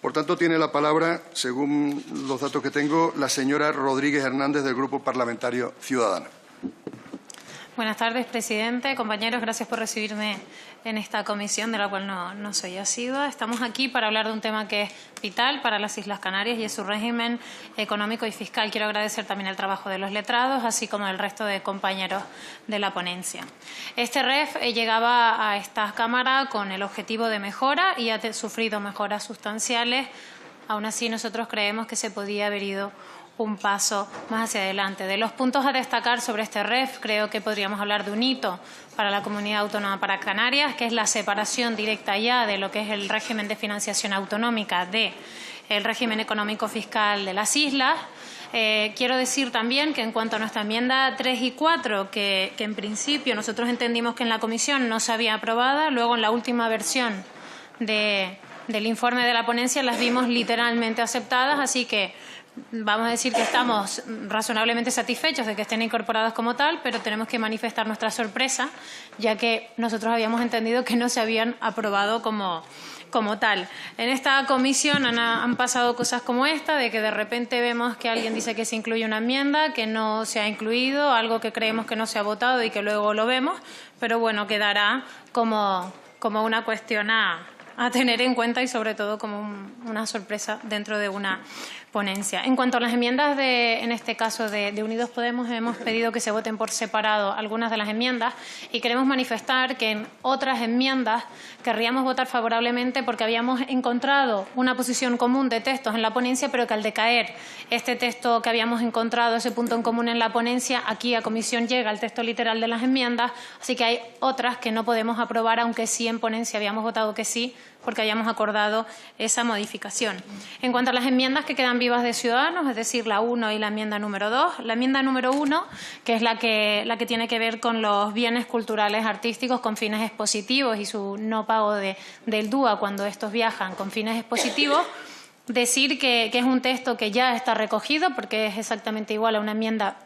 Por tanto, tiene la palabra, según los datos que tengo, la señora Rodríguez Hernández, del Grupo Parlamentario Ciudadanos. Buenas tardes, presidente. Compañeros, gracias por recibirme en esta comisión, de la cual no soy asidua. Estamos aquí para hablar de un tema que es vital para las Islas Canarias y es su régimen económico y fiscal. Quiero agradecer también el trabajo de los letrados, así como del resto de compañeros de la ponencia. Este REF llegaba a esta Cámara con el objetivo de mejora y ha sufrido mejoras sustanciales. Aún así, nosotros creemos que se podía haber ido un paso más hacia adelante. De los puntos a destacar sobre este REF, creo que podríamos hablar de un hito para la Comunidad Autónoma para Canarias, que es la separación directa ya de lo que es el régimen de financiación autonómica del régimen económico fiscal de las islas. Quiero decir también que en cuanto a nuestra enmienda 3 y 4, que en principio nosotros entendimos que en la comisión no se había aprobado, luego en la última versión del informe de la ponencia las vimos literalmente aceptadas, así que vamos a decir que estamos razonablemente satisfechos de que estén incorporadas como tal, pero tenemos que manifestar nuestra sorpresa, ya que nosotros habíamos entendido que no se habían aprobado como tal. En esta comisión han pasado cosas como esta, de que de repente vemos que alguien dice que se incluye una enmienda, que no se ha incluido, algo que creemos que no se ha votado y que luego lo vemos, pero bueno, quedará como una cuestión a tener en cuenta y sobre todo como una sorpresa dentro de una ponencia. En cuanto a las enmiendas, en este caso de Unidos Podemos, hemos pedido que se voten por separado algunas de las enmiendas y queremos manifestar que en otras enmiendas querríamos votar favorablemente porque habíamos encontrado una posición común de textos en la ponencia, pero que al decaer este texto que habíamos encontrado, ese punto en común en la ponencia, aquí a comisión llega el texto literal de las enmiendas, así que hay otras que no podemos aprobar, aunque sí en ponencia habíamos votado que sí, porque habíamos acordado esa modificación. En cuanto a las enmiendas que quedan vivas de Ciudadanos, es decir, la 1 y la enmienda número 2, la enmienda número 1, que es la que tiene que ver con los bienes culturales artísticos con fines expositivos y su no pago del DUA cuando estos viajan con fines expositivos, decir que es un texto que ya está recogido porque es exactamente igual a una enmienda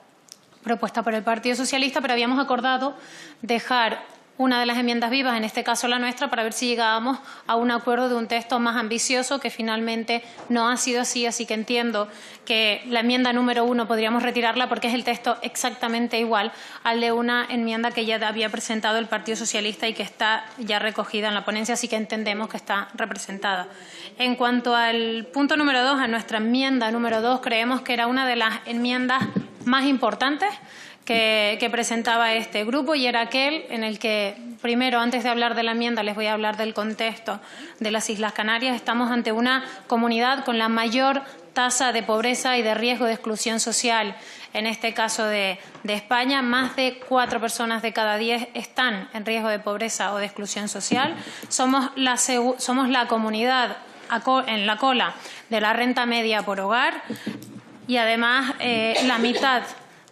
propuesta por el Partido Socialista, pero habíamos acordado dejar una de las enmiendas vivas, en este caso la nuestra, para ver si llegábamos a un acuerdo de un texto más ambicioso, que finalmente no ha sido así, así que entiendo que la enmienda número 1 podríamos retirarla porque es el texto exactamente igual al de una enmienda que ya había presentado el Partido Socialista y que está ya recogida en la ponencia, así que entendemos que está representada. En cuanto al punto número 2, a nuestra enmienda número 2, creemos que era una de las enmiendas más importantes que presentaba este grupo y era aquel en el que, primero, antes de hablar de la enmienda, les voy a hablar del contexto de las Islas Canarias. Estamos ante una comunidad con la mayor tasa de pobreza y de riesgo de exclusión social, en este caso de España. Más de 4 personas de cada 10 están en riesgo de pobreza o de exclusión social. Somos la comunidad en la cola de la renta media por hogar y además la mitad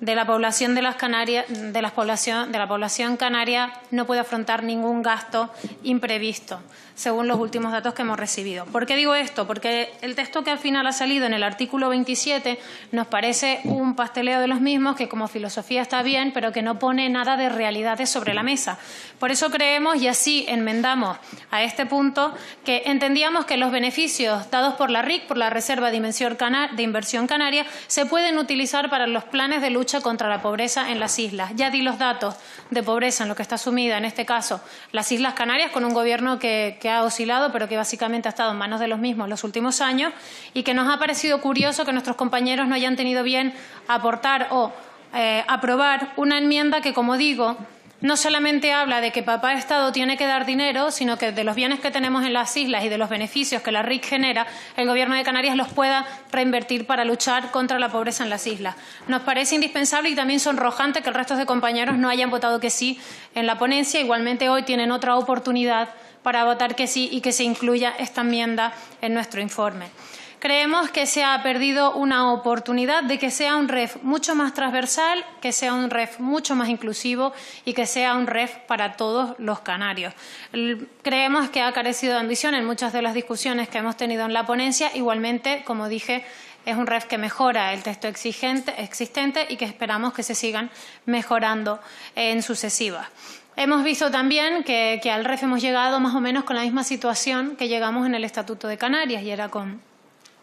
de la población de las Canarias, de la población canaria no puede afrontar ningún gasto imprevisto, según los últimos datos que hemos recibido. ¿Por qué digo esto? Porque el texto que al final ha salido en el artículo 27 nos parece un pasteleo de los mismos que como filosofía está bien, pero que no pone nada de realidades sobre la mesa. Por eso creemos, y así enmendamos a este punto, que entendíamos que los beneficios dados por la RIC, por la Reserva de Inversión Canaria, se pueden utilizar para los planes de lucha contra la pobreza en las islas. Ya di los datos de pobreza en lo que está sumida, en este caso, las Islas Canarias, con un gobierno que ha oscilado, pero que básicamente ha estado en manos de los mismos los últimos años y que nos ha parecido curioso que nuestros compañeros no hayan tenido bien aportar o aprobar una enmienda que, como digo, no solamente habla de que papá Estado tiene que dar dinero, sino que de los bienes que tenemos en las islas y de los beneficios que la RIC genera, el Gobierno de Canarias los pueda reinvertir para luchar contra la pobreza en las islas. Nos parece indispensable y también sonrojante que el resto de compañeros no hayan votado que sí en la ponencia. Igualmente hoy tienen otra oportunidad para votar que sí y que se incluya esta enmienda en nuestro informe. Creemos que se ha perdido una oportunidad de que sea un REF mucho más transversal, que sea un REF mucho más inclusivo y que sea un REF para todos los canarios. Creemos que ha carecido de ambición en muchas de las discusiones que hemos tenido en la ponencia. Igualmente, como dije, es un REF que mejora el texto existente y que esperamos que se sigan mejorando en sucesivas. Hemos visto también que al REF hemos llegado más o menos con la misma situación que llegamos en el Estatuto de Canarias, y era con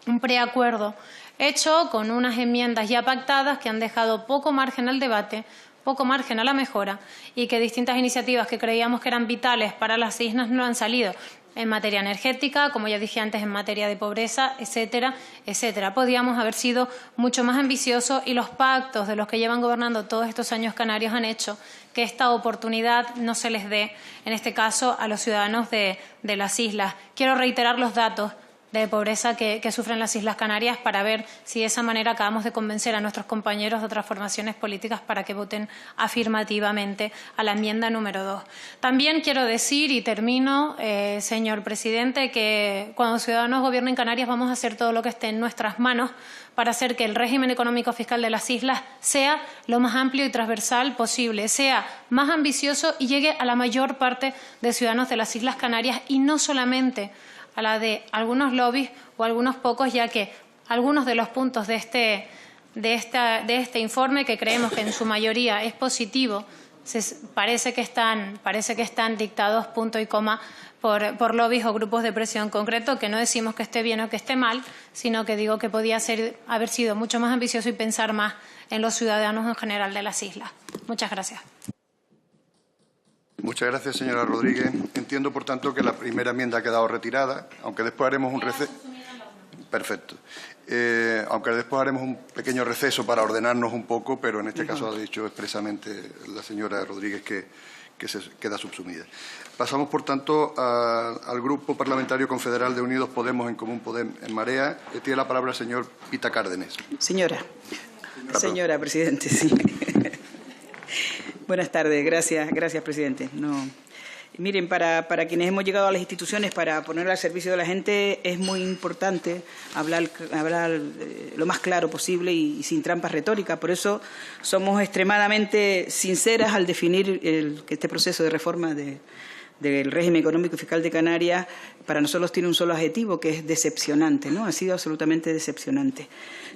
un preacuerdo hecho, con unas enmiendas ya pactadas que han dejado poco margen al debate, poco margen a la mejora, y que distintas iniciativas que creíamos que eran vitales para las islas no han salido, en materia energética, como ya dije antes, en materia de pobreza, etcétera, etcétera. Podíamos haber sido mucho más ambiciosos, y los pactos de los que llevan gobernando todos estos años canarios han hecho que esta oportunidad no se les dé, en este caso, a los ciudadanos de las islas. Quiero reiterar los datos de pobreza que sufren las Islas Canarias, para ver si de esa manera acabamos de convencer a nuestros compañeros de otras formaciones políticas para que voten afirmativamente a la enmienda número 2. También quiero decir, y termino, señor presidente, que cuando los ciudadanos gobiernen Canarias vamos a hacer todo lo que esté en nuestras manos para hacer que el régimen económico fiscal de las islas sea lo más amplio y transversal posible, sea más ambicioso y llegue a la mayor parte de ciudadanos de las Islas Canarias, y no solamente a la de algunos lobbies o algunos pocos, ya que algunos de los puntos de este informe, que creemos que en su mayoría es positivo, parece que están dictados punto y coma por lobbies o grupos de presión concreto, que no decimos que esté bien o que esté mal, sino que digo que podía haber sido mucho más ambicioso y pensar más en los ciudadanos en general de las islas. Muchas gracias. Muchas gracias, señora Rodríguez. Entiendo, por tanto, que la primera enmienda ha quedado retirada, aunque después haremos un receso. Perfecto. Aunque después haremos un pequeño receso para ordenarnos un poco, pero en este caso ha dicho expresamente la señora Rodríguez que se queda subsumida. Pasamos, por tanto, al Grupo Parlamentario Confederal de Unidos Podemos, en Común Podem, en Marea. Tiene la palabra el señor Pita Cárdenas. Señora Presidente, sí. Buenas tardes, gracias, presidente. Miren, para quienes hemos llegado a las instituciones para poner al servicio de la gente, es muy importante hablar lo más claro posible y sin trampas retóricas. Por eso somos extremadamente sinceras al definir que este proceso de reforma del régimen económico y fiscal de Canarias para nosotros tiene un solo adjetivo, que es decepcionante, ¿no? Ha sido absolutamente decepcionante.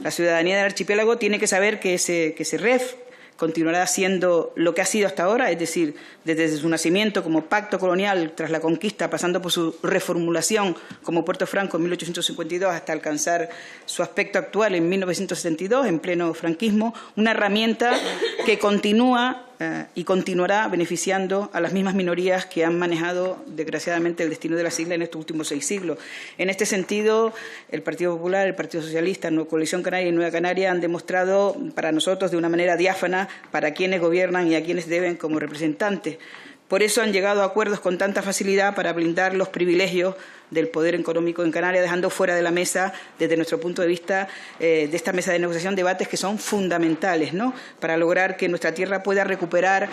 La ciudadanía del archipiélago tiene que saber que ese REF continuará siendo lo que ha sido hasta ahora, es decir, desde su nacimiento como pacto colonial tras la conquista, pasando por su reformulación como Puerto Franco en 1852 hasta alcanzar su aspecto actual en 1972, en pleno franquismo, una herramienta que continúa y continuará beneficiando a las mismas minorías que han manejado, desgraciadamente, el destino de las islas en estos últimos 6 siglos. En este sentido, el Partido Popular, el Partido Socialista, Coalición Canaria y Nueva Canaria han demostrado para nosotros de una manera diáfana para quienes gobiernan y a quienes deben como representantes. Por eso han llegado a acuerdos con tanta facilidad para blindar los privilegios del poder económico en Canarias, dejando fuera de la mesa, desde nuestro punto de vista, de esta mesa de negociación, debates que son fundamentales, ¿no?, para lograr que nuestra tierra pueda recuperar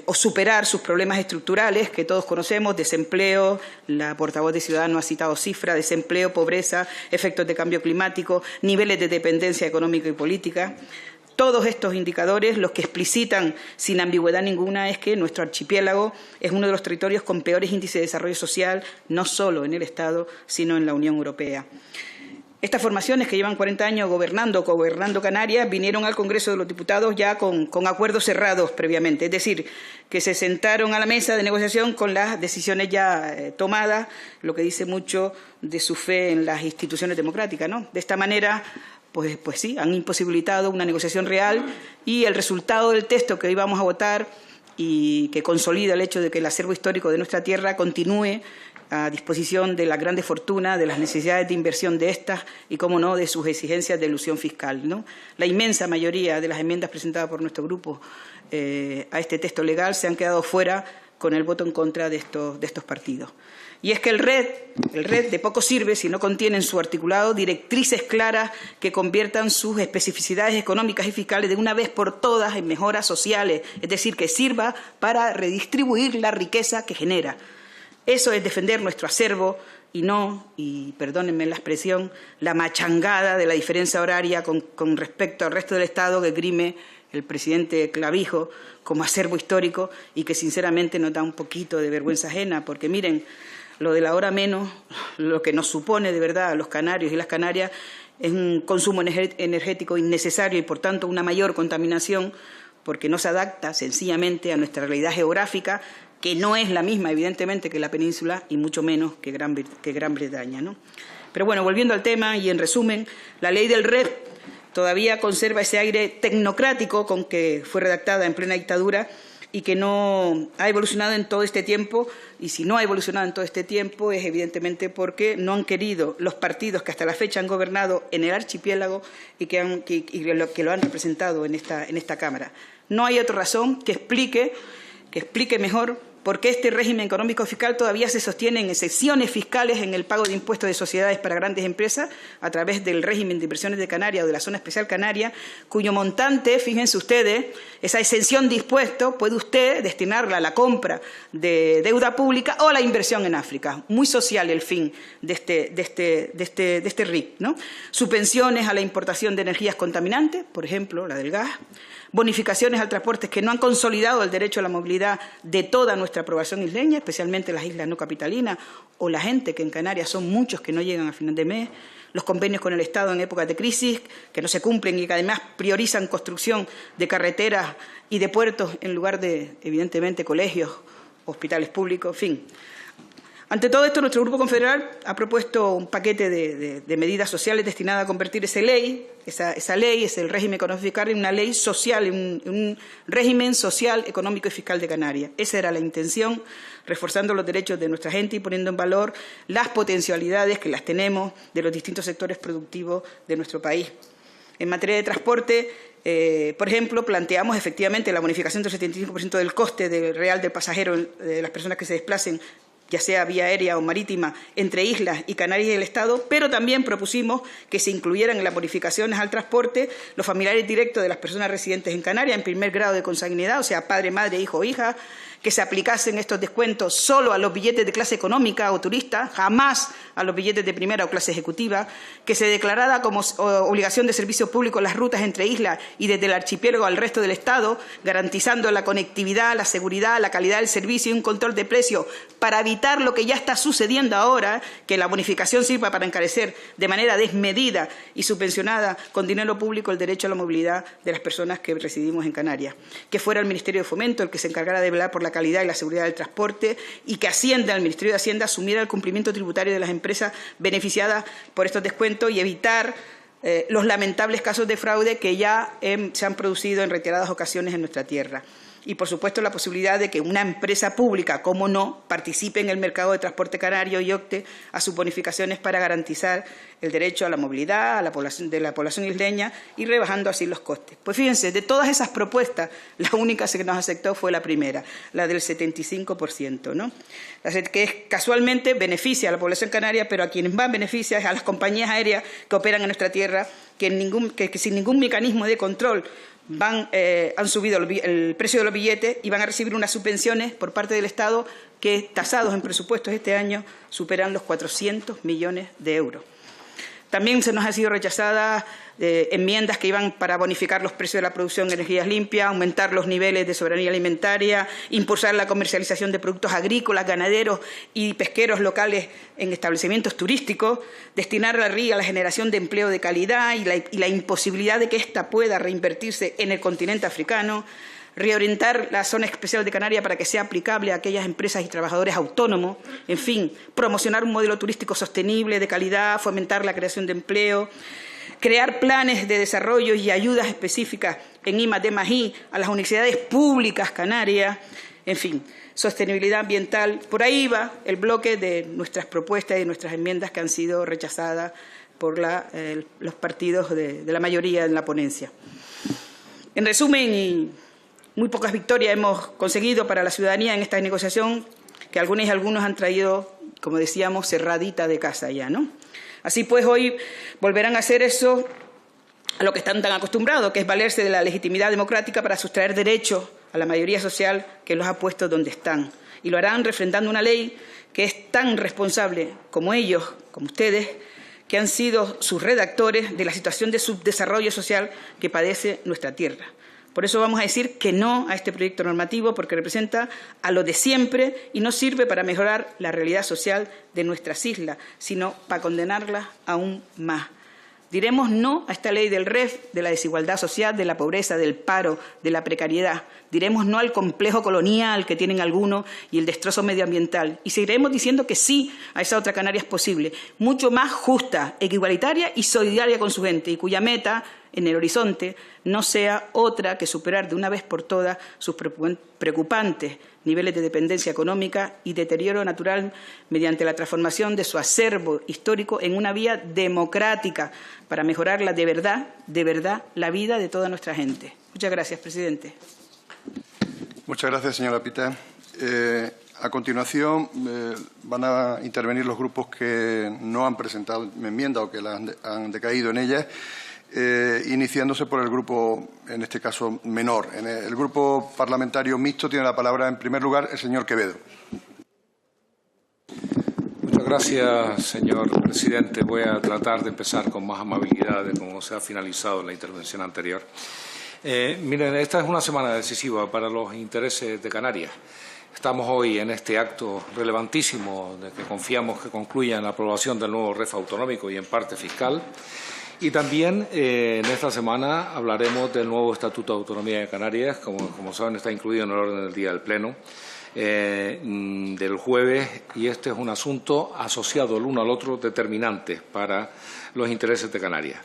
o superar sus problemas estructurales que todos conocemos: desempleo, la portavoz de Ciudadanos ha citado cifras, desempleo, pobreza, efectos de cambio climático, niveles de dependencia económica y política. Todos estos indicadores, los que explicitan sin ambigüedad ninguna, es que nuestro archipiélago es uno de los territorios con peores índices de desarrollo social, no solo en el Estado, sino en la Unión Europea. Estas formaciones, que llevan 40 años gobernando Canarias, vinieron al Congreso de los Diputados ya con acuerdos cerrados previamente, es decir, que se sentaron a la mesa de negociación con las decisiones ya tomadas, lo que dice mucho de su fe en las instituciones democráticas, ¿no? De esta manera, pues sí, han imposibilitado una negociación real, y el resultado del texto que hoy vamos a votar, y que consolida el hecho de que el acervo histórico de nuestra tierra continúe a disposición de las grandes fortunas, de las necesidades de inversión de estas y, cómo no, de sus exigencias de elusión fiscal, ¿no? La inmensa mayoría de las enmiendas presentadas por nuestro grupo a este texto legal se han quedado fuera con el voto en contra de estos partidos. Y es que el RED de poco sirve si no contiene en su articulado directrices claras que conviertan sus especificidades económicas y fiscales de una vez por todas en mejoras sociales, es decir, que sirva para redistribuir la riqueza que genera. Eso es defender nuestro acervo y no, y perdónenme la expresión, la machangada de la diferencia horaria con respecto al resto del Estado que grime el presidente Clavijo como acervo histórico, y que sinceramente nos da un poquito de vergüenza ajena, porque miren, lo de la hora menos, lo que nos supone de verdad a los canarios y las canarias, es un consumo energético innecesario y, por tanto, una mayor contaminación, porque no se adapta sencillamente a nuestra realidad geográfica, que no es la misma, evidentemente, que la península y mucho menos que Gran Bretaña, ¿no? Pero bueno, volviendo al tema y en resumen, la ley del REF todavía conserva ese aire tecnocrático con que fue redactada en plena dictadura y que no ha evolucionado en todo este tiempo, y si no ha evolucionado en todo este tiempo es evidentemente porque no han querido los partidos que hasta la fecha han gobernado en el archipiélago y que lo han representado en esta Cámara. No hay otra razón que explique mejor por qué este régimen económico fiscal todavía se sostiene en excepciones fiscales en el pago de impuestos de sociedades para grandes empresas a través del régimen de inversiones de Canarias o de la zona especial canaria, cuyo montante, fíjense ustedes, esa exención de impuestos puede usted destinarla a la compra de deuda pública o a la inversión en África. Muy social el fin de este RIC, ¿no? Subvenciones a la importación de energías contaminantes, por ejemplo, la del gas. Bonificaciones al transporte que no han consolidado el derecho a la movilidad de toda nuestra población isleña, especialmente las islas no capitalinas o la gente que en Canarias son muchos que no llegan a final de mes, los convenios con el Estado en épocas de crisis que no se cumplen y que además priorizan construcción de carreteras y de puertos en lugar de, evidentemente, colegios, hospitales públicos, en fin. Ante todo esto, nuestro Grupo Confederal ha propuesto un paquete de medidas sociales destinadas a convertir esa ley, es el régimen económico fiscal, en una ley social, en un régimen social, económico y fiscal de Canarias. Esa era la intención, reforzando los derechos de nuestra gente y poniendo en valor las potencialidades que las tenemos de los distintos sectores productivos de nuestro país. En materia de transporte, por ejemplo, planteamos efectivamente la bonificación del 75% del coste real del pasajero de las personas que se desplacen, ya sea vía aérea o marítima, entre islas y Canarias y el Estado, pero también propusimos que se incluyeran en las bonificaciones al transporte los familiares directos de las personas residentes en Canarias en primer grado de consanguinidad, o sea, padre, madre, hijo o hija, que se aplicasen estos descuentos solo a los billetes de clase económica o turista, jamás a los billetes de primera o clase ejecutiva, que se declarara como obligación de servicio público las rutas entre islas y desde el archipiélago al resto del Estado, garantizando la conectividad, la seguridad, la calidad del servicio y un control de precios para evitar lo que ya está sucediendo ahora, que la bonificación sirva para encarecer de manera desmedida y subvencionada con dinero público el derecho a la movilidad de las personas que residimos en Canarias. Que fuera el Ministerio de Fomento el que se encargara de velar por la calidad y la seguridad del transporte y que Hacienda, el Ministerio de Hacienda, asumiera el cumplimiento tributario de las empresas beneficiadas por estos descuentos y evitar los lamentables casos de fraude que ya se han producido en reiteradas ocasiones en nuestra tierra. Y, por supuesto, la posibilidad de que una empresa pública, como no, participe en el mercado de transporte canario y opte a sus bonificaciones para garantizar el derecho a la movilidad de la población isleña y rebajando así los costes. Pues fíjense, de todas esas propuestas, la única que nos aceptó fue la primera, la del 75%, ¿no? Que casualmente beneficia a la población canaria, pero a quienes más beneficia es a las compañías aéreas que operan en nuestra tierra, que sin ningún mecanismo de control han subido el precio de los billetes y van a recibir unas subvenciones por parte del Estado que, tasados en presupuestos este año, superan los 400 millones de euros. También se nos han sido rechazadas enmiendas que iban para bonificar los precios de la producción de energías limpias, aumentar los niveles de soberanía alimentaria, impulsar la comercialización de productos agrícolas, ganaderos y pesqueros locales en establecimientos turísticos, destinar la RI a la generación de empleo de calidad y la imposibilidad de que ésta pueda reinvertirse en el continente africano, reorientar la zona especial de Canarias para que sea aplicable a aquellas empresas y trabajadores autónomos, en fin, promocionar un modelo turístico sostenible, de calidad, fomentar la creación de empleo, crear planes de desarrollo y ayudas específicas en I+D+I a las universidades públicas canarias, en fin, sostenibilidad ambiental. Por ahí va el bloque de nuestras propuestas y de nuestras enmiendas que han sido rechazadas por los partidos de la mayoría en la ponencia. En resumen, y muy pocas victorias hemos conseguido para la ciudadanía en esta negociación, que algunos y algunos han traído, como decíamos, cerradita de casa ya, ¿no? Así pues, hoy volverán a hacer eso a lo que están tan acostumbrados, que es valerse de la legitimidad democrática para sustraer derechos a la mayoría social que los ha puesto donde están. Y lo harán refrendando una ley que es tan responsable como ellos, como ustedes, que han sido sus redactores de la situación de subdesarrollo social que padece nuestra tierra. Por eso vamos a decir que no a este proyecto normativo, porque representa a lo de siempre y no sirve para mejorar la realidad social de nuestras islas, sino para condenarlas aún más. Diremos no a esta ley del REF, de la desigualdad social, de la pobreza, del paro, de la precariedad. Diremos no al complejo colonial que tienen algunos y el destrozo medioambiental. Y seguiremos diciendo que sí a esa otra Canarias posible, mucho más justa, igualitaria y solidaria con su gente, y cuya meta en el horizonte no sea otra que superar de una vez por todas sus preocupantes niveles de dependencia económica y deterioro natural mediante la transformación de su acervo histórico en una vía democrática para mejorarla de verdad, la vida de toda nuestra gente. Muchas gracias, presidente. Muchas gracias, señora Pita. A continuación, van a intervenir los grupos que no han presentado enmienda o que han decaído en ella, iniciándose por el grupo, en este caso, menor. En el grupo parlamentario mixto tiene la palabra, en primer lugar, el señor Quevedo. Muchas gracias, señor presidente. Voy a tratar de empezar con más amabilidad de cómo se ha finalizado la intervención anterior. Miren, esta es una semana decisiva para los intereses de Canarias. Estamos hoy en este acto relevantísimo de que confiamos que concluya en la aprobación del nuevo REF autonómico y en parte fiscal. Y también en esta semana hablaremos del nuevo Estatuto de Autonomía de Canarias, como saben está incluido en el orden del día del Pleno del jueves, y este es un asunto asociado el uno al otro determinante para los intereses de Canarias.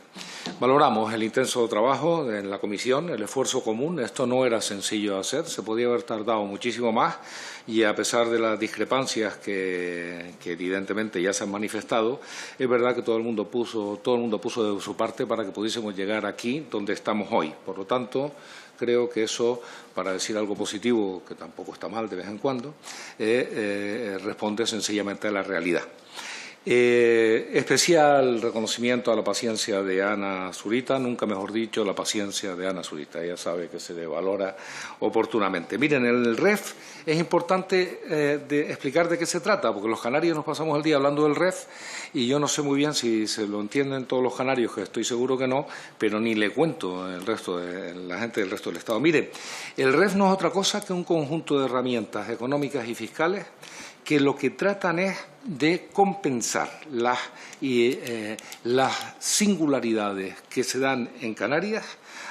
Valoramos el intenso trabajo en la comisión, el esfuerzo común. Esto no era sencillo de hacer, se podía haber tardado muchísimo más y a pesar de las discrepancias que evidentemente ya se han manifestado, es verdad que todo el mundo puso de su parte para que pudiésemos llegar aquí donde estamos hoy. Por lo tanto, creo que eso, para decir algo positivo, que tampoco está mal de vez en cuando, responde sencillamente a la realidad. Especial reconocimiento a la paciencia de Ana Zurita, nunca mejor dicho, la paciencia de Ana Zurita. Ella sabe que se le valora oportunamente. Miren, en el REF es importante explicar de qué se trata, porque los canarios nos pasamos el día hablando del REF y yo no sé muy bien si se lo entienden todos los canarios, que estoy seguro que no, pero ni le cuento la gente del resto del Estado. Miren, el REF no es otra cosa que un conjunto de herramientas económicas y fiscales que lo que tratan es de compensar las singularidades que se dan en Canarias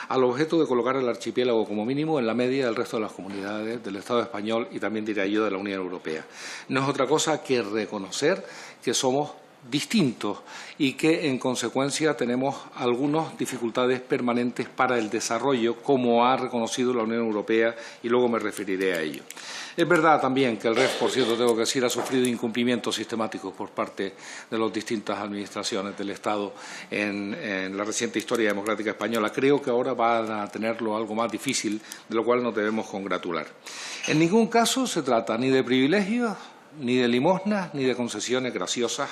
al objeto de colocar el archipiélago como mínimo en la media del resto de las comunidades del Estado español y también, diría yo, de la Unión Europea. No es otra cosa que reconocer que somos distintos y que, en consecuencia, tenemos algunas dificultades permanentes para el desarrollo, como ha reconocido la Unión Europea, y luego me referiré a ello. Es verdad también que el REF, por cierto, tengo que decir, ha sufrido incumplimientos sistemáticos por parte de las distintas administraciones del Estado en la reciente historia democrática española. Creo que ahora van a tenerlo algo más difícil, de lo cual nos debemos congratular. En ningún caso se trata ni de privilegios, ni de limosnas, ni de concesiones graciosas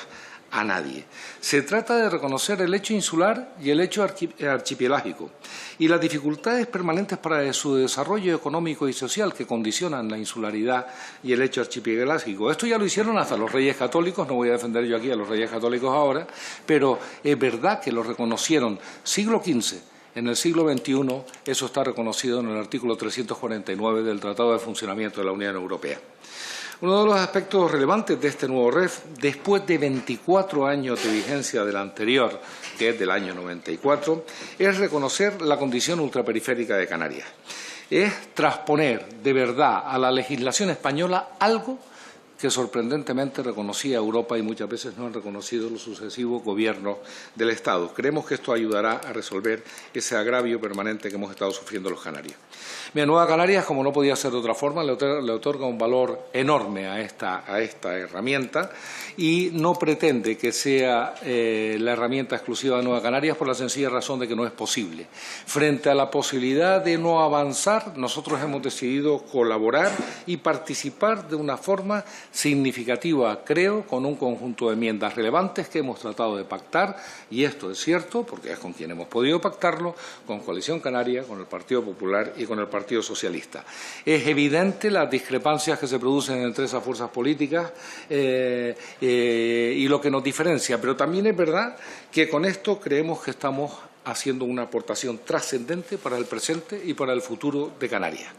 a nadie. Se trata de reconocer el hecho insular y el hecho archipelágico y las dificultades permanentes para su desarrollo económico y social que condicionan la insularidad y el hecho archipelágico. Esto ya lo hicieron hasta los Reyes Católicos, no voy a defender yo aquí a los Reyes Católicos ahora, pero es verdad que lo reconocieron siglo XV. En el siglo XXI eso está reconocido en el artículo 349 del Tratado de Funcionamiento de la Unión Europea. Uno de los aspectos relevantes de este nuevo REF, después de 24 años de vigencia del anterior, que es del año 94, es reconocer la condición ultraperiférica de Canarias. Es transponer de verdad a la legislación española algo que sorprendentemente reconocía Europa y muchas veces no han reconocido los sucesivos gobiernos del Estado. Creemos que esto ayudará a resolver ese agravio permanente que hemos estado sufriendo los canarios. Mira, Nueva Canarias, como no podía ser de otra forma, le otorga un valor enorme a esta herramienta y no pretende que sea la herramienta exclusiva de Nueva Canarias por la sencilla razón de que no es posible. Frente a la posibilidad de no avanzar, nosotros hemos decidido colaborar y participar de una forma significativa, creo, con un conjunto de enmiendas relevantes que hemos tratado de pactar, y esto es cierto, porque es con quien hemos podido pactarlo, con Coalición Canaria, con el Partido Popular y con el Partido Socialista. Es evidente las discrepancias que se producen entre esas fuerzas políticas y lo que nos diferencia, pero también es verdad que con esto creemos que estamos haciendo una aportación trascendente para el presente y para el futuro de Canarias.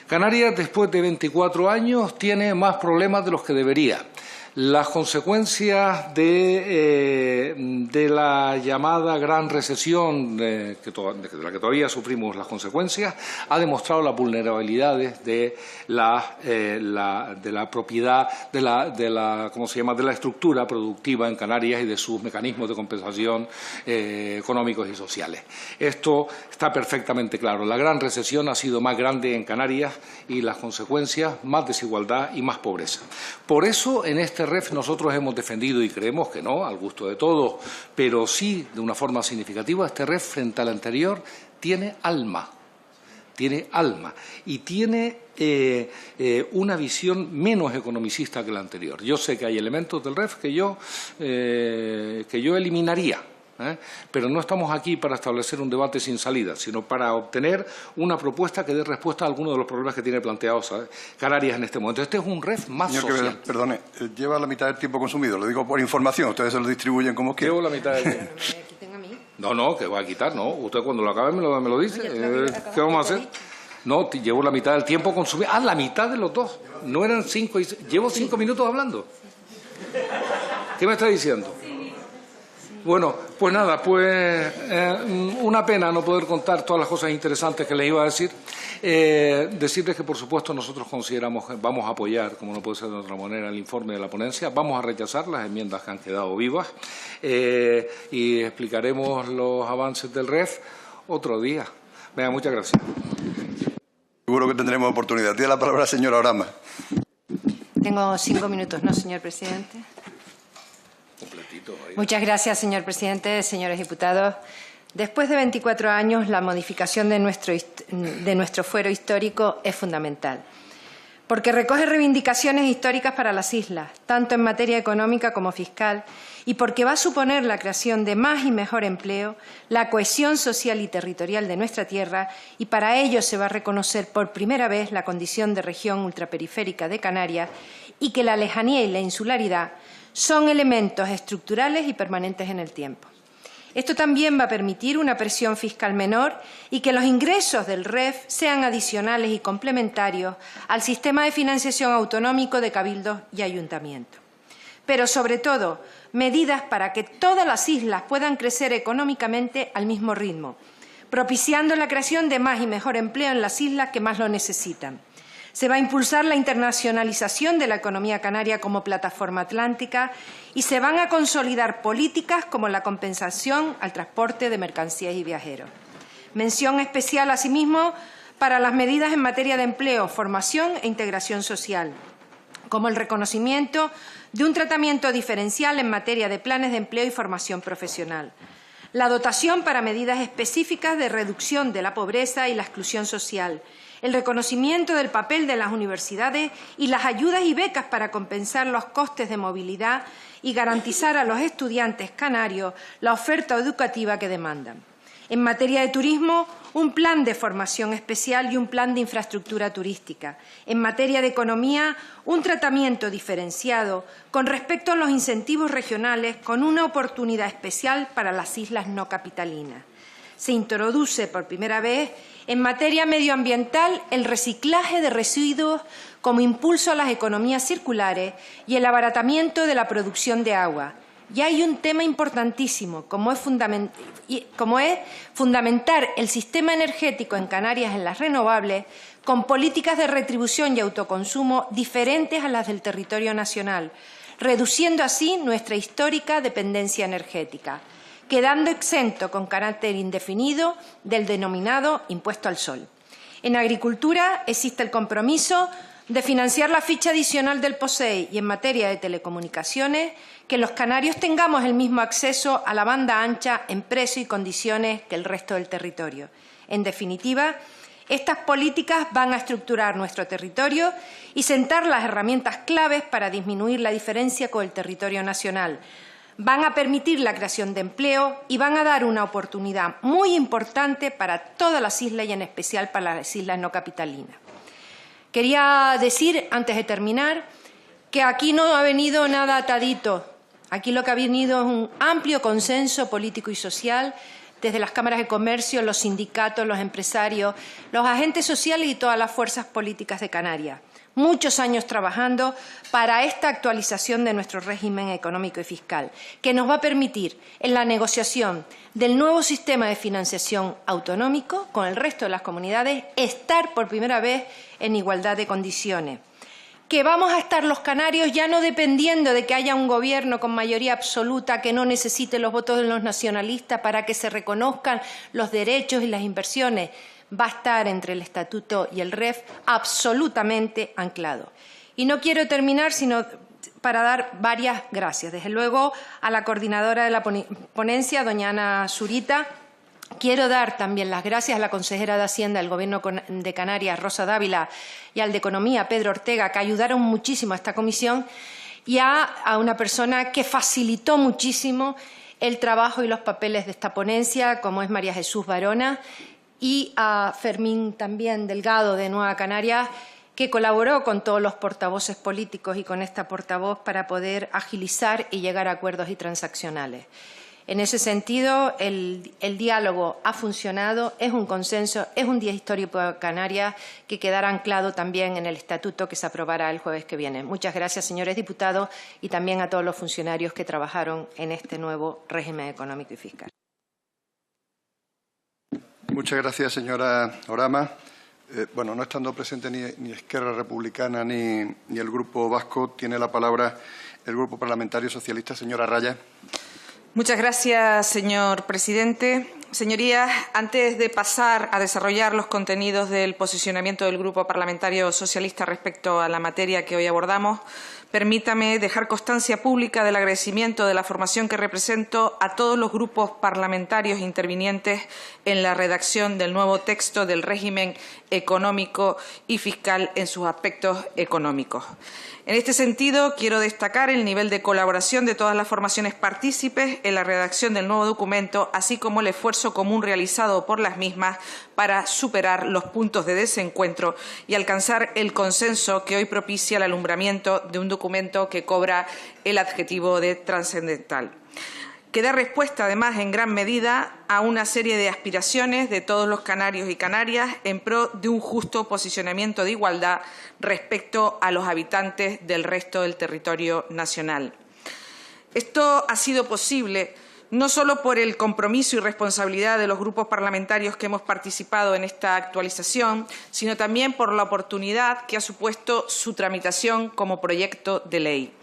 Canarias, después de 24 años, tiene más problemas de los que debería. Las consecuencias de de la llamada gran recesión de la que todavía sufrimos las consecuencias, ha demostrado las vulnerabilidades de la propiedad, de la estructura productiva en Canarias y de sus mecanismos de compensación económicos y sociales. Esto está perfectamente claro. La gran recesión ha sido más grande en Canarias y las consecuencias, más desigualdad y más pobreza. Por eso, en este REF nosotros hemos defendido, y creemos que no, al gusto de todos, pero sí de una forma significativa, este REF frente al anterior tiene alma. Tiene alma y tiene una visión menos economicista que la anterior. Yo sé que hay elementos del REF que yo eliminaría, pero no estamos aquí para establecer un debate sin salida, sino para obtener una propuesta que dé respuesta a algunos de los problemas que tiene planteados Canarias en este momento. Este es un REF más social. Perdone, lleva la mitad del tiempo consumido, lo digo por información, ustedes se lo distribuyen como quieran. Llevo la mitad del tiempo. No, que va a quitar, no. Usted cuando lo acabe me lo dice. ¿Qué vamos a hacer? No, llevo la mitad del tiempo consumido. Ah, la mitad de los dos. No eran 5 y 6. Llevo 5 minutos hablando. ¿Qué me está diciendo? Bueno, pues nada, una pena no poder contar todas las cosas interesantes que les iba a decir. Decirles que, por supuesto, nosotros consideramos que vamos a apoyar, como no puede ser de otra manera, el informe de la ponencia. Vamos a rechazar las enmiendas que han quedado vivas y explicaremos los avances del REF otro día. Venga, muchas gracias. Seguro que tendremos oportunidad. Tiene la palabra la señora Orama. Tengo 5 minutos, ¿no, señor presidente? Muchas gracias, señor presidente, señores diputados. Después de 24 años, la modificación de nuestro fuero histórico es fundamental, porque recoge reivindicaciones históricas para las islas, tanto en materia económica como fiscal, y porque va a suponer la creación de más y mejor empleo, la cohesión social y territorial de nuestra tierra, y para ello se va a reconocer por primera vez la condición de región ultraperiférica de Canarias y que la lejanía y la insularidad son elementos estructurales y permanentes en el tiempo. Esto también va a permitir una presión fiscal menor y que los ingresos del REF sean adicionales y complementarios al sistema de financiación autonómico de cabildos y ayuntamientos. Pero, sobre todo, medidas para que todas las islas puedan crecer económicamente al mismo ritmo, propiciando la creación de más y mejor empleo en las islas que más lo necesitan. Se va a impulsar la internacionalización de la economía canaria como plataforma atlántica y se van a consolidar políticas como la compensación al transporte de mercancías y viajeros. Mención especial, asimismo, para las medidas en materia de empleo, formación e integración social, como el reconocimiento de un tratamiento diferencial en materia de planes de empleo y formación profesional. La dotación para medidas específicas de reducción de la pobreza y la exclusión social, el reconocimiento del papel de las universidades y las ayudas y becas para compensar los costes de movilidad y garantizar a los estudiantes canarios la oferta educativa que demandan. En materia de turismo, un plan de formación especial y un plan de infraestructura turística. En materia de economía, un tratamiento diferenciado con respecto a los incentivos regionales con una oportunidad especial para las islas no capitalinas. Se introduce por primera vez en materia medioambiental el reciclaje de residuos como impulso a las economías circulares y el abaratamiento de la producción de agua. Y hay un tema importantísimo, como es fundamentar el sistema energético en Canarias en las renovables con políticas de retribución y autoconsumo diferentes a las del territorio nacional, reduciendo así nuestra histórica dependencia energética, quedando exento con carácter indefinido del denominado impuesto al sol. En agricultura existe el compromiso de financiar la ficha adicional del POSEI y en materia de telecomunicaciones que los canarios tengamos el mismo acceso a la banda ancha en precio y condiciones que el resto del territorio. En definitiva, estas políticas van a estructurar nuestro territorio y sentar las herramientas claves para disminuir la diferencia con el territorio nacional. Van a permitir la creación de empleo y van a dar una oportunidad muy importante para todas las islas y en especial para las islas no capitalinas. Quería decir, antes de terminar, que aquí no ha venido nada atadito. Aquí lo que ha venido es un amplio consenso político y social desde las cámaras de comercio, los sindicatos, los empresarios, los agentes sociales y todas las fuerzas políticas de Canarias. muchos años trabajando para esta actualización de nuestro régimen económico y fiscal, que nos va a permitir en la negociación del nuevo sistema de financiación autonómico con el resto de las comunidades estar por primera vez en igualdad de condiciones. Que vamos a estar los canarios ya no dependiendo de que haya un gobierno con mayoría absoluta que no necesite los votos de los nacionalistas para que se reconozcan los derechos y las inversiones. Va a estar entre el Estatuto y el REF absolutamente anclado. Y no quiero terminar sino para dar varias gracias. Desde luego a la coordinadora de la ponencia, doña Ana Zurita. Quiero dar también las gracias a la consejera de Hacienda del Gobierno de Canarias, Rosa Dávila, y al de Economía, Pedro Ortega, que ayudaron muchísimo a esta comisión, y a una persona que facilitó muchísimo el trabajo y los papeles de esta ponencia, como es María Jesús Barona, y a Fermín también Delgado de Nueva Canarias, que colaboró con todos los portavoces políticos y con esta portavoz para poder agilizar y llegar a acuerdos y transaccionales. En ese sentido, el diálogo ha funcionado, es un consenso, es un día histórico para Canarias que quedará anclado también en el estatuto que se aprobará el jueves que viene. Muchas gracias, señores diputados, y también a todos los funcionarios que trabajaron en este nuevo régimen económico y fiscal. Muchas gracias, señora Orama. Bueno, no estando presente ni Esquerra Republicana ni el Grupo Vasco, tiene la palabra el Grupo Parlamentario Socialista. Señora Raya. Muchas gracias, señor presidente. Señorías, antes de pasar a desarrollar los contenidos del posicionamiento del Grupo Parlamentario Socialista respecto a la materia que hoy abordamos, permítame dejar constancia pública del agradecimiento de la formación que represento a todos los grupos parlamentarios intervinientes en la redacción del nuevo texto del régimen económico y fiscal en sus aspectos económicos. En este sentido, quiero destacar el nivel de colaboración de todas las formaciones partícipes en la redacción del nuevo documento, así como el esfuerzo común realizado por las mismas para superar los puntos de desencuentro y alcanzar el consenso que hoy propicia el alumbramiento de un documento que cobra el adjetivo de trascendental, que da respuesta, además, en gran medida a una serie de aspiraciones de todos los canarios y canarias en pro de un justo posicionamiento de igualdad respecto a los habitantes del resto del territorio nacional. Esto ha sido posible no solo por el compromiso y responsabilidad de los grupos parlamentarios que hemos participado en esta actualización, sino también por la oportunidad que ha supuesto su tramitación como proyecto de ley.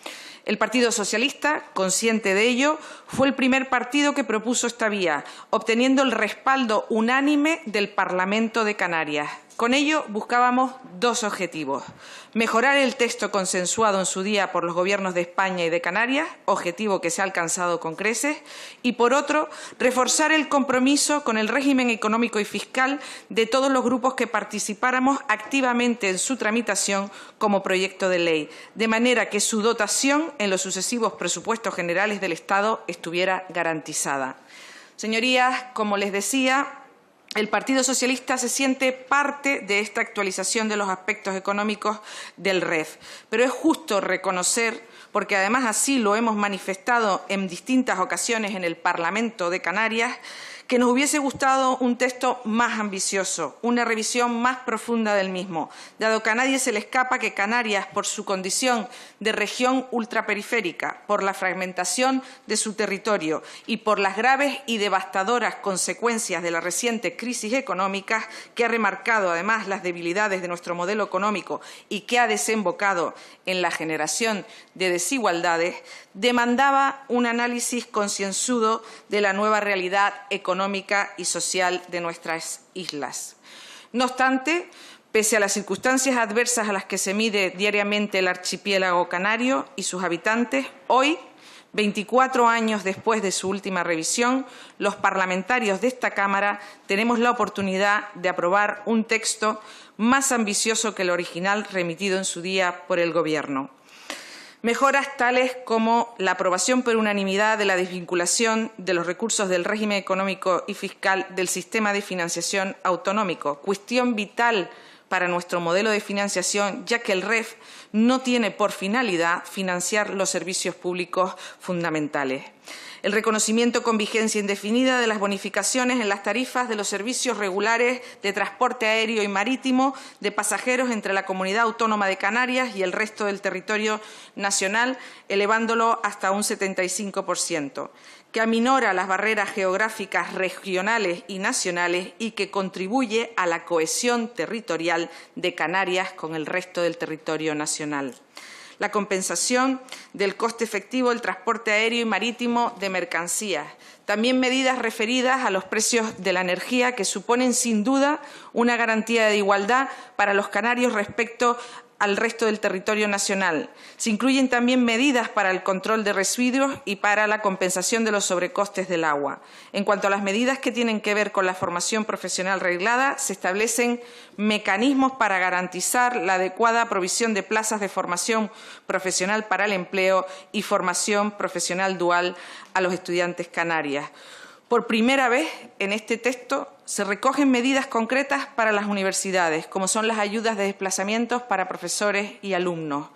El Partido Socialista, consciente de ello, fue el primer partido que propuso esta vía, obteniendo el respaldo unánime del Parlamento de Canarias. Con ello buscábamos dos objetivos: mejorar el texto consensuado en su día por los gobiernos de España y de Canarias, objetivo que se ha alcanzado con creces, y, por otro, reforzar el compromiso con el régimen económico y fiscal de todos los grupos que participáramos activamente en su tramitación como proyecto de ley, de manera que su dotación en los sucesivos presupuestos generales del Estado estuviera garantizada. Señorías, como les decía, el Partido Socialista se siente parte de esta actualización de los aspectos económicos del REF, pero es justo reconocer, porque además así lo hemos manifestado en distintas ocasiones en el Parlamento de Canarias, que nos hubiese gustado un texto más ambicioso, una revisión más profunda del mismo, dado que a nadie se le escapa que Canarias, por su condición de región ultraperiférica, por la fragmentación de su territorio y por las graves y devastadoras consecuencias de la reciente crisis económica, que ha remarcado además las debilidades de nuestro modelo económico y que ha desembocado en la generación de desigualdades, demandaba un análisis concienzudo de la nueva realidad económica y social de nuestras islas. No obstante, pese a las circunstancias adversas a las que se mide diariamente el archipiélago canario y sus habitantes, hoy, 24 años después de su última revisión, los parlamentarios de esta Cámara tenemos la oportunidad de aprobar un texto más ambicioso que el original remitido en su día por el Gobierno. Mejoras tales como la aprobación por unanimidad de la desvinculación de los recursos del régimen económico y fiscal del sistema de financiación autonómico, cuestión vital para nuestro modelo de financiación, ya que el REF no tiene por finalidad financiar los servicios públicos fundamentales. el reconocimiento con vigencia indefinida de las bonificaciones en las tarifas de los servicios regulares de transporte aéreo y marítimo de pasajeros entre la Comunidad Autónoma de Canarias y el resto del territorio nacional, elevándolo hasta un 75%, que aminora las barreras geográficas regionales y nacionales y que contribuye a la cohesión territorial de Canarias con el resto del territorio nacional. La compensación del coste efectivo del transporte aéreo y marítimo de mercancías. También medidas referidas a los precios de la energía que suponen sin duda una garantía de igualdad para los canarios respecto al resto del territorio nacional. Se incluyen también medidas para el control de residuos y para la compensación de los sobrecostes del agua. En cuanto a las medidas que tienen que ver con la formación profesional reglada, se establecen mecanismos para garantizar la adecuada provisión de plazas de formación profesional para el empleo y formación profesional dual a los estudiantes canarias. Por primera vez en este texto se recogen medidas concretas para las universidades, como son las ayudas de desplazamientos para profesores y alumnos.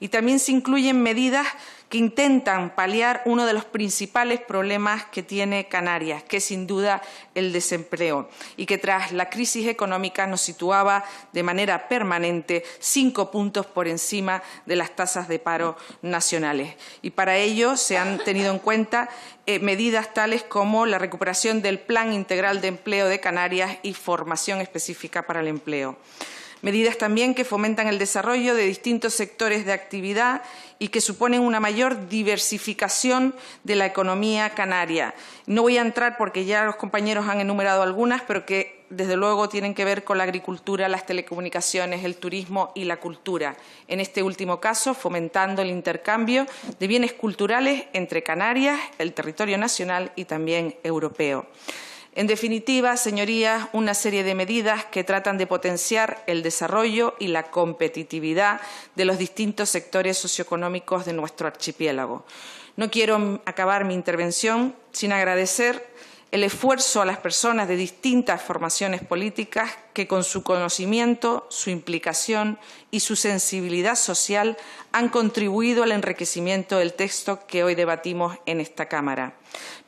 Y también se incluyen medidas que intentan paliar uno de los principales problemas que tiene Canarias, que es sin duda el desempleo, y que tras la crisis económica nos situaba de manera permanente 5 puntos por encima de las tasas de paro nacionales. Y para ello se han tenido en cuenta medidas tales como la recuperación del Plan Integral de Empleo de Canarias y formación específica para el empleo. Medidas también que fomentan el desarrollo de distintos sectores de actividad y que suponen una mayor diversificación de la economía canaria. No voy a entrar porque ya los compañeros han enumerado algunas, pero que desde luego tienen que ver con la agricultura, las telecomunicaciones, el turismo y la cultura. En este último caso, fomentando el intercambio de bienes culturales entre Canarias, el territorio nacional y también europeo. En definitiva, señorías, una serie de medidas que tratan de potenciar el desarrollo y la competitividad de los distintos sectores socioeconómicos de nuestro archipiélago. No quiero acabar mi intervención sin agradecer el esfuerzo a las personas de distintas formaciones políticas que con su conocimiento, su implicación y su sensibilidad social han contribuido al enriquecimiento del texto que hoy debatimos en esta Cámara.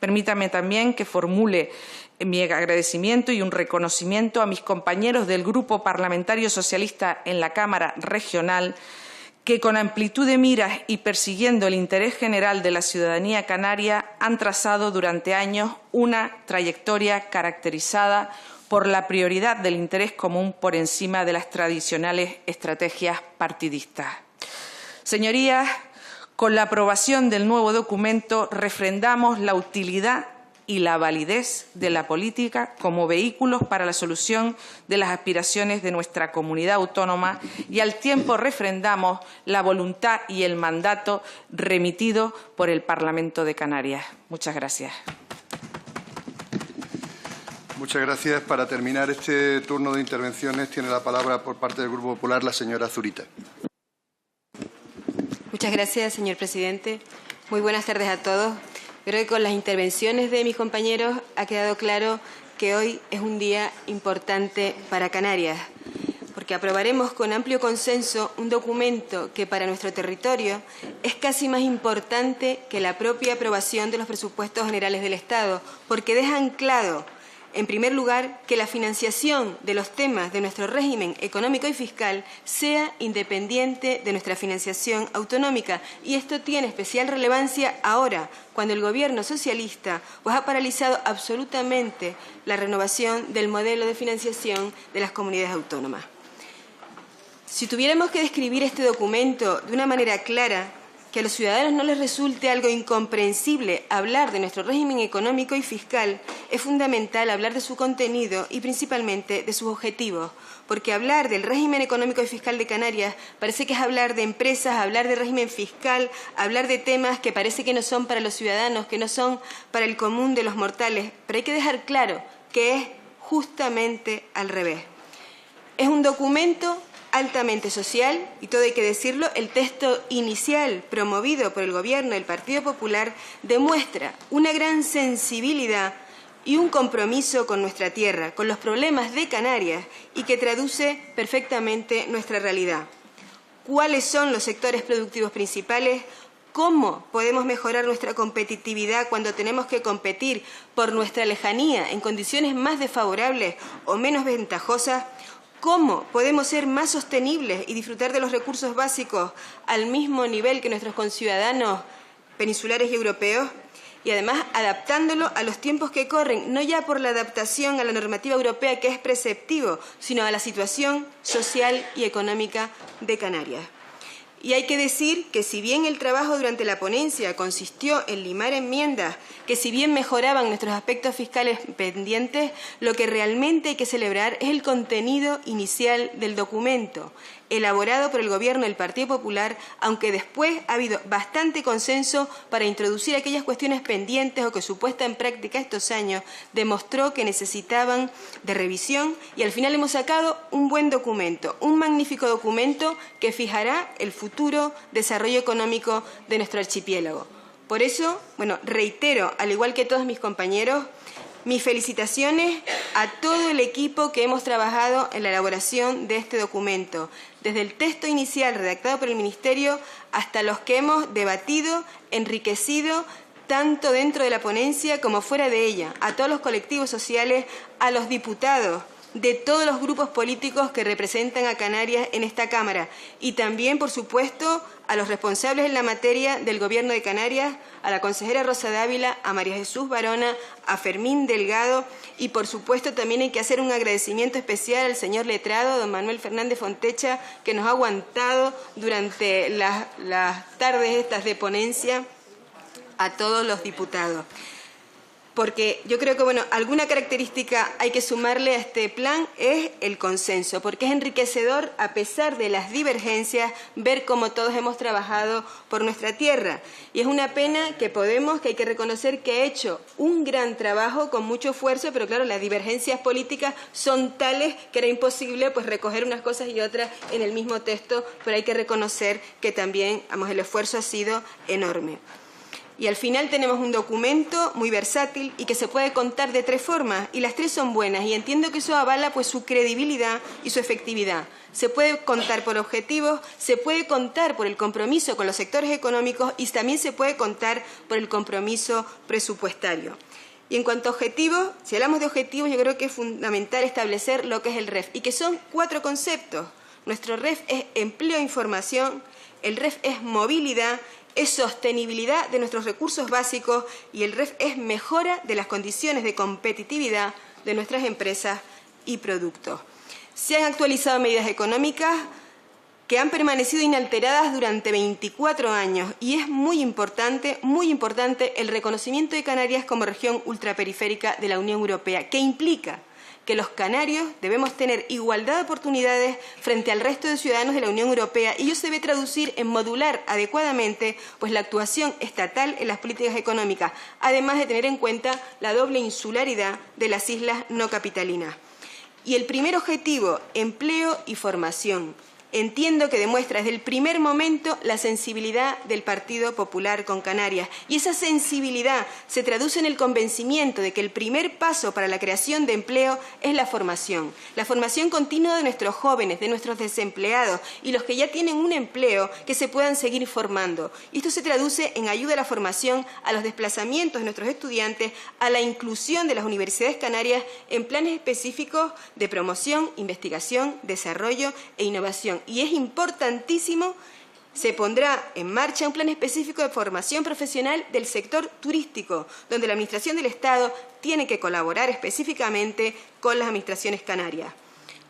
Permítame también que formule mi agradecimiento y un reconocimiento a mis compañeros del Grupo Parlamentario Socialista en la Cámara Regional, que con amplitud de miras y persiguiendo el interés general de la ciudadanía canaria han trazado durante años una trayectoria caracterizada por la prioridad del interés común por encima de las tradicionales estrategias partidistas. Señorías, con la aprobación del nuevo documento refrendamos la utilidad y la validez de la política como vehículos para la solución de las aspiraciones de nuestra comunidad autónoma y al tiempo refrendamos la voluntad y el mandato remitido por el Parlamento de Canarias. Muchas gracias. Muchas gracias. Para terminar este turno de intervenciones tiene la palabra por parte del Grupo Popular la señora Zurita. Muchas gracias, señor presidente. Muy buenas tardes a todos. Creo que con las intervenciones de mis compañeros ha quedado claro que hoy es un día importante para Canarias, porque aprobaremos con amplio consenso un documento que para nuestro territorio es casi más importante que la propia aprobación de los presupuestos generales del Estado, porque deja anclado, en primer lugar, que la financiación de los temas de nuestro régimen económico y fiscal sea independiente de nuestra financiación autonómica. Y esto tiene especial relevancia ahora, cuando el Gobierno socialista ha paralizado absolutamente la renovación del modelo de financiación de las comunidades autónomas. Si tuviéramos que describir este documento de una manera clara, que a los ciudadanos no les resulte algo incomprensible hablar de nuestro régimen económico y fiscal, es fundamental hablar de su contenido y principalmente de sus objetivos, porque hablar del régimen económico y fiscal de Canarias parece que es hablar de empresas, hablar de régimen fiscal, hablar de temas que parece que no son para los ciudadanos, que no son para el común de los mortales, pero hay que dejar claro que es justamente al revés. Es un documento altamente social, y todo hay que decirlo. El texto inicial promovido por el Gobierno del Partido Popular demuestra una gran sensibilidad y un compromiso con nuestra tierra, con los problemas de Canarias, y que traduce perfectamente nuestra realidad. ¿Cuáles son los sectores productivos principales? ¿Cómo podemos mejorar nuestra competitividad cuando tenemos que competir por nuestra lejanía en condiciones más desfavorables o menos ventajosas? ¿Cómo podemos ser más sostenibles y disfrutar de los recursos básicos al mismo nivel que nuestros conciudadanos peninsulares y europeos? Y además adaptándolo a los tiempos que corren, no ya por la adaptación a la normativa europea, que es preceptivo, sino a la situación social y económica de Canarias. Y hay que decir que si bien el trabajo durante la ponencia consistió en limar enmiendas que si bien mejoraban nuestros aspectos fiscales pendientes, lo que realmente hay que celebrar es el contenido inicial del documento, elaborado por el Gobierno del Partido Popular, aunque después ha habido bastante consenso para introducir aquellas cuestiones pendientes o que su puesta en práctica estos años demostró que necesitaban de revisión, y al final hemos sacado un buen documento, un magnífico documento que fijará el futuro desarrollo económico de nuestro archipiélago. Por eso, reitero, al igual que todos mis compañeros, mis felicitaciones a todo el equipo que hemos trabajado en la elaboración de este documento, desde el texto inicial redactado por el Ministerio hasta los que hemos debatido, enriquecido, tanto dentro de la ponencia como fuera de ella, a todos los colectivos sociales, a los diputados de todos los grupos políticos que representan a Canarias en esta Cámara y también, por supuesto, a los responsables en la materia del Gobierno de Canarias, a la consejera Rosa Dávila, a María Jesús Barona, a Fermín Delgado y, por supuesto, también hay que hacer un agradecimiento especial al señor letrado, don Manuel Fernández Fontecha, que nos ha aguantado durante las tardes estas de ponencia, a todos los diputados. Porque yo creo que, alguna característica hay que sumarle a este plan es el consenso, porque es enriquecedor, a pesar de las divergencias, ver cómo todos hemos trabajado por nuestra tierra. Y es una pena que hay que reconocer que ha hecho un gran trabajo con mucho esfuerzo, pero claro, las divergencias políticas son tales que era imposible recoger unas cosas y otras en el mismo texto, pero hay que reconocer que también, el esfuerzo ha sido enorme. Y al final tenemos un documento muy versátil y que se puede contar de 3 formas, y las 3 son buenas, y entiendo que eso avala su credibilidad y su efectividad. Se puede contar por objetivos, se puede contar por el compromiso con los sectores económicos y también se puede contar por el compromiso presupuestario. Y en cuanto a objetivos, si hablamos de objetivos, yo creo que es fundamental establecer lo que es el REF, y que son 4 conceptos. Nuestro REF es empleo e información, el REF es movilidad, es sostenibilidad de nuestros recursos básicos y el REF es mejora de las condiciones de competitividad de nuestras empresas y productos. Se han actualizado medidas económicas que han permanecido inalteradas durante 24 años y es muy importante el reconocimiento de Canarias como región ultraperiférica de la Unión Europea, que implica que los canarios debemos tener igualdad de oportunidades frente al resto de ciudadanos de la Unión Europea, y ello se debe traducir en modular adecuadamente la actuación estatal en las políticas económicas, además de tener en cuenta la doble insularidad de las islas no capitalinas. Y el primer objetivo, empleo y formación. Entiendo que demuestra desde el primer momento la sensibilidad del Partido Popular con Canarias. Y esa sensibilidad se traduce en el convencimiento de que el primer paso para la creación de empleo es la formación continua de nuestros jóvenes, de nuestros desempleados y los que ya tienen un empleo, que se puedan seguir formando. Y esto se traduce en ayuda a la formación, a los desplazamientos de nuestros estudiantes, a la inclusión de las universidades canarias en planes específicos de promoción, investigación, desarrollo e innovación. Y es importantísimo, se pondrá en marcha un plan específico de formación profesional del sector turístico, donde la Administración del Estado tiene que colaborar específicamente con las administraciones canarias.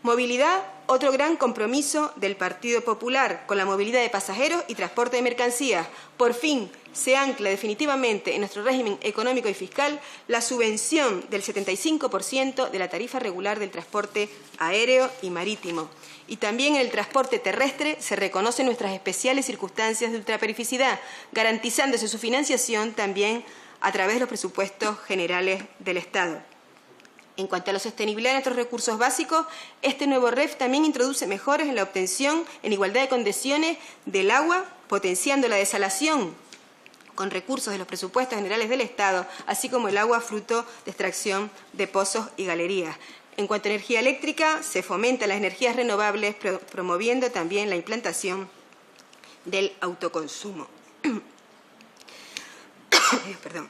Movilidad, otro gran compromiso del Partido Popular, con la movilidad de pasajeros y transporte de mercancías. Por fin se ancla definitivamente en nuestro régimen económico y fiscal la subvención del 75% de la tarifa regular del transporte aéreo y marítimo. Y también en el transporte terrestre se reconocen nuestras especiales circunstancias de ultraperificidad, garantizándose su financiación también a través de los presupuestos generales del Estado. En cuanto a la sostenibilidad de nuestros recursos básicos, este nuevo REF también introduce mejoras en la obtención en igualdad de condiciones del agua, potenciando la desalación con recursos de los presupuestos generales del Estado, así como el agua fruto de extracción de pozos y galerías. En cuanto a energía eléctrica, se fomentan las energías renovables, promoviendo también la implantación del autoconsumo. Perdón.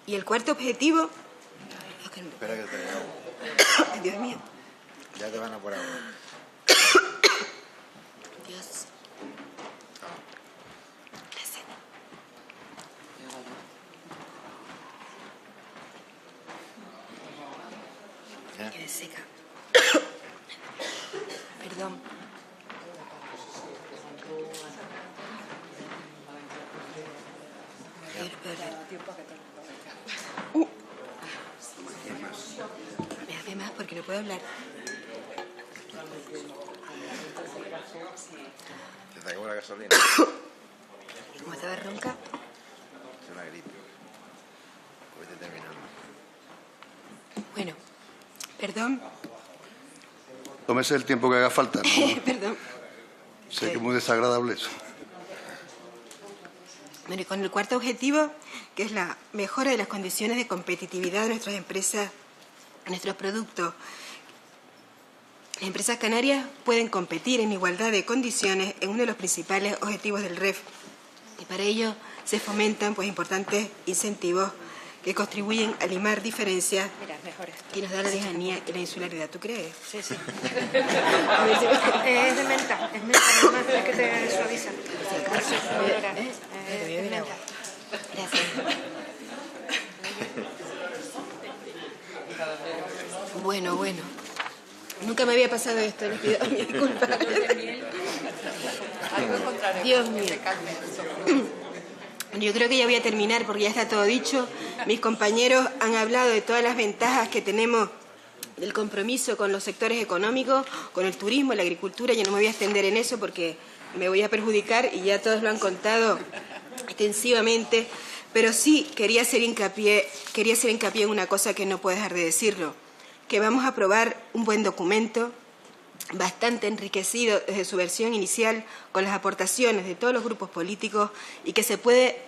Y el cuarto objetivo... Espera que te diga. Dios mío. Ya te van a por agua. Dios. Gracias. Quedé seca. Perdón. Me hace más porque no puedo hablar. Te traigo la gasolina. ¿Y cómo estaba ronca? Es una gripe. Hoy te terminamos. Bueno, perdón. Tómese el tiempo que haga falta, ¿no? Perdón. Sé que es muy desagradable eso. Bueno, y con el cuarto objetivo, que es la mejora de las condiciones de competitividad de nuestras empresas, nuestros productos. Las empresas canarias pueden competir en igualdad de condiciones en uno de los principales objetivos del REF. Y para ello se fomentan importantes incentivos que contribuyen a limar diferencias y nos da la lejanía y la insularidad. ¿Tú crees? Sí, sí. A ver si... Es de menta, además, es que te suaviza. Gracias. Bueno. Nunca me había pasado esto, les pido mi disculpa. Dios mío. Yo creo que ya voy a terminar porque ya está todo dicho. Mis compañeros han hablado de todas las ventajas que tenemos del compromiso con los sectores económicos, con el turismo, la agricultura. Yo no me voy a extender en eso porque me voy a perjudicar y ya todos lo han contado extensivamente. Pero sí quería hacer hincapié en una cosa que no puedo dejar de decirlo, que vamos a aprobar un buen documento bastante enriquecido desde su versión inicial con las aportaciones de todos los grupos políticos y que se puede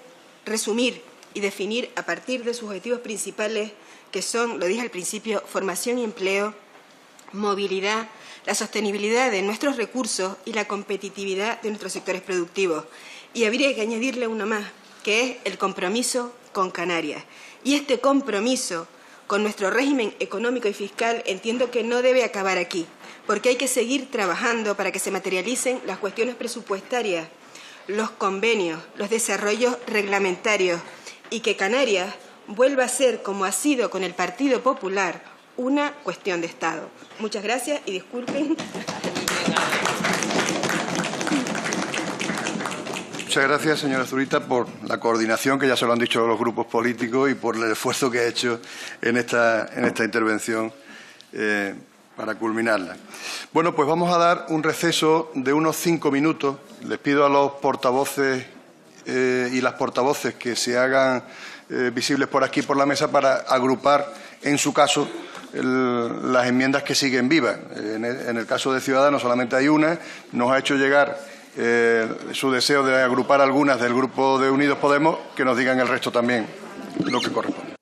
resumir y definir a partir de sus objetivos principales, que son, lo dije al principio, formación y empleo, movilidad, la sostenibilidad de nuestros recursos y la competitividad de nuestros sectores productivos. Y habría que añadirle uno más, que es el compromiso con Canarias. Y este compromiso con nuestro régimen económico y fiscal entiendo que no debe acabar aquí, porque hay que seguir trabajando para que se materialicen las cuestiones presupuestarias, los convenios, los desarrollos reglamentarios y que Canarias vuelva a ser, como ha sido con el Partido Popular, una cuestión de Estado. Muchas gracias y disculpen. Muchas gracias, señora Zurita, por la coordinación, que ya se lo han dicho los grupos políticos, y por el esfuerzo que ha hecho en esta intervención para culminarla. Bueno, pues vamos a dar un receso de unos 5 minutos. Les pido a los portavoces y las portavoces que se hagan visibles por aquí, por la mesa, para agrupar, en su caso, las enmiendas que siguen vivas. En el caso de Ciudadanos solamente hay una. Nos ha hecho llegar su deseo de agrupar algunas del grupo de Unidos Podemos, que nos digan el resto también lo que corresponde.